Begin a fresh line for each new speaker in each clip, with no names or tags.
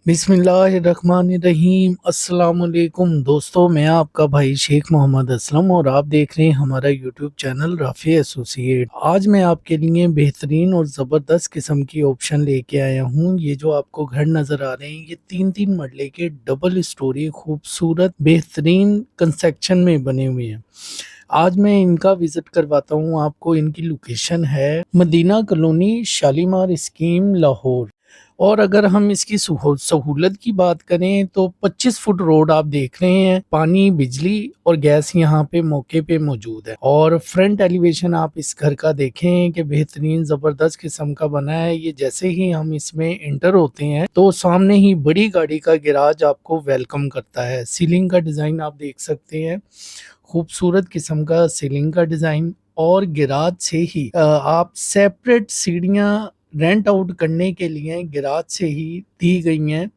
बिस्मिल्लाहिर्रहमानिर्रहीम। अस्सलाम वालेकुम दोस्तों, मैं आपका भाई शेख मोहम्मद असलम और आप देख रहे हैं हमारा यूट्यूब चैनल राफी एसोसिएट। आज मैं आपके लिए बेहतरीन और ज़बरदस्त किस्म की ऑप्शन लेके आया हूँ। ये जो आपको घर नज़र आ रहे हैं, ये 3-3 मरले के डबल स्टोरी खूबसूरत बेहतरीन कंस्ट्रक्शन में बने हुए हैं। आज मैं इनका विजिट करवाता हूँ आपको। इनकी लोकेशन है मदीना कॉलोनी, शालीमार स्कीम, लाहौर। और अगर हम इसकी सहूलत की बात करें तो 25 फुट रोड आप देख रहे हैं। पानी, बिजली और गैस यहाँ पे मौके पे मौजूद है। और फ्रंट एलिवेशन आप इस घर का देखें कि बेहतरीन ज़बरदस्त किस्म का बना है। ये जैसे ही हम इसमें इंटर होते हैं तो सामने ही बड़ी गाड़ी का गैराज आपको वेलकम करता है। सीलिंग का डिज़ाइन आप देख सकते हैं, खूबसूरत किस्म का सीलिंग का डिज़ाइन। और गैराज से ही आप सेपरेट सीढ़ियाँ रेंट आउट करने के लिए गैराज से ही दी गई हैं।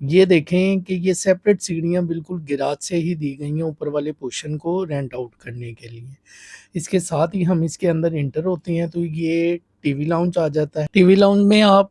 ये देखें कि ये सेपरेट सीढ़ियाँ बिल्कुल गैराज से ही दी गई हैं ऊपर वाले पोर्शन को रेंट आउट करने के लिए। इसके साथ ही हम इसके अंदर इंटर होते हैं तो ये टीवी लाउंज आ जाता है। टीवी लाउंज में आप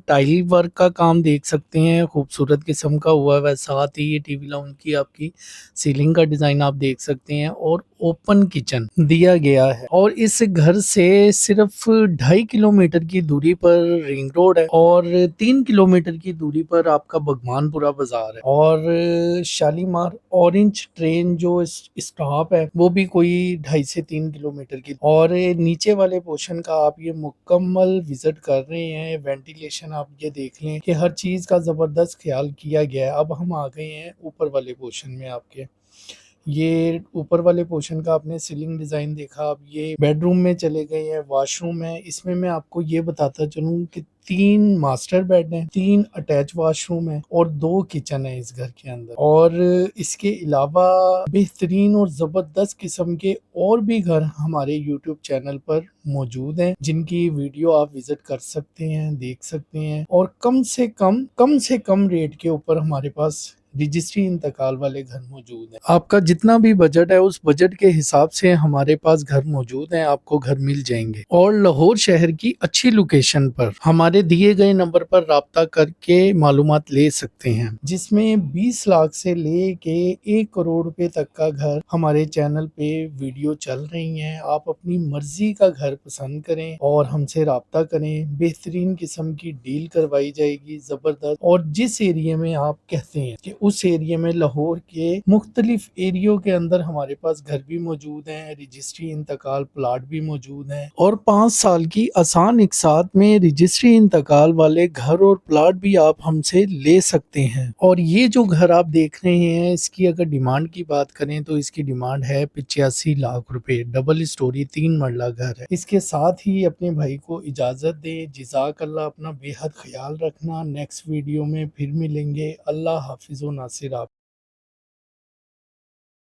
टाइल वर्क का काम देख सकते हैं, खूबसूरत किस्म का हुआ है। साथ ही ये टीवी लाउंज की आपकी सीलिंग का डिज़ाइन आप देख सकते हैं और ओपन किचन दिया गया है। और इस घर से सिर्फ 2.5 किलोमीटर की दूरी पर रिंग रोड है और 3 किलोमीटर की दूरी पर आपका भगवानपुरा बाजार है। और शालीमार ऑरेंज ट्रेन जो स्टॉप है वो भी कोई 2.5 से 3 किलोमीटर की। और नीचे वाले पोर्शन का आप ये मुकम्मल विजिट कर रहे हैं। वेंटिलेशन आप ये देख लें कि हर चीज का जबरदस्त ख्याल किया गया है। अब हम आ गए हैं ऊपर वाले पोर्शन में। आपके ये ऊपर वाले पोर्शन का आपने सीलिंग डिजाइन देखा। अब ये बेडरूम में चले गए हैं, वॉशरूम है। इसमें मैं आपको ये बताता चलूं कि 3 मास्टर बेड हैं, 3 अटैच वॉशरूम है और 2 किचन है इस घर के अंदर। और इसके अलावा बेहतरीन और जबरदस्त किस्म के और भी घर हमारे यूट्यूब चैनल पर मौजूद हैं, जिनकी वीडियो आप विजिट कर सकते हैं, देख सकते हैं। और कम से कम रेट के ऊपर हमारे पास रजिस्ट्री इंतकाल वाले घर मौजूद हैं। आपका जितना भी बजट है उस बजट के हिसाब से हमारे पास घर मौजूद हैं, आपको घर मिल जाएंगे। और लाहौर शहर की अच्छी लोकेशन पर हमारे दिए गए नंबर पर राब्ता करके मालूमात ले सकते हैं, जिसमें 20 लाख से ले के 1 करोड़ रुपए तक का घर हमारे चैनल पे वीडियो चल रही हैं। आप अपनी मर्जी का घर पसंद करें और हमसे राब्ता करें। बेहतरीन किस्म की डील करवाई जाएगी, जबरदस्त। और जिस एरिया में आप कहते हैं कि उस एरिया में, लाहौर के मुख्तलिफ एरियो के अंदर हमारे पास घर भी मौजूद हैं, रजिस्ट्री इंतकाल प्लाट भी मौजूद हैं। और 5 साल की आसान इकसात में रजिस्ट्री इंतकाल वाले घर और प्लाट भी आप हमसे ले सकते हैं। और ये जो घर आप देख रहे हैं, इसकी अगर डिमांड की बात करें तो इसकी डिमांड है 85 लाख रुपए। डबल स्टोरी 3 मरला घर है। इसके साथ ही अपने भाई को इजाजत दें। जिज़ाकल्लाह। अपना बेहद ख्याल रखना। नेक्स्ट वीडियो में फिर मिलेंगे। अल्लाह हाफिज़ व नासिर आप।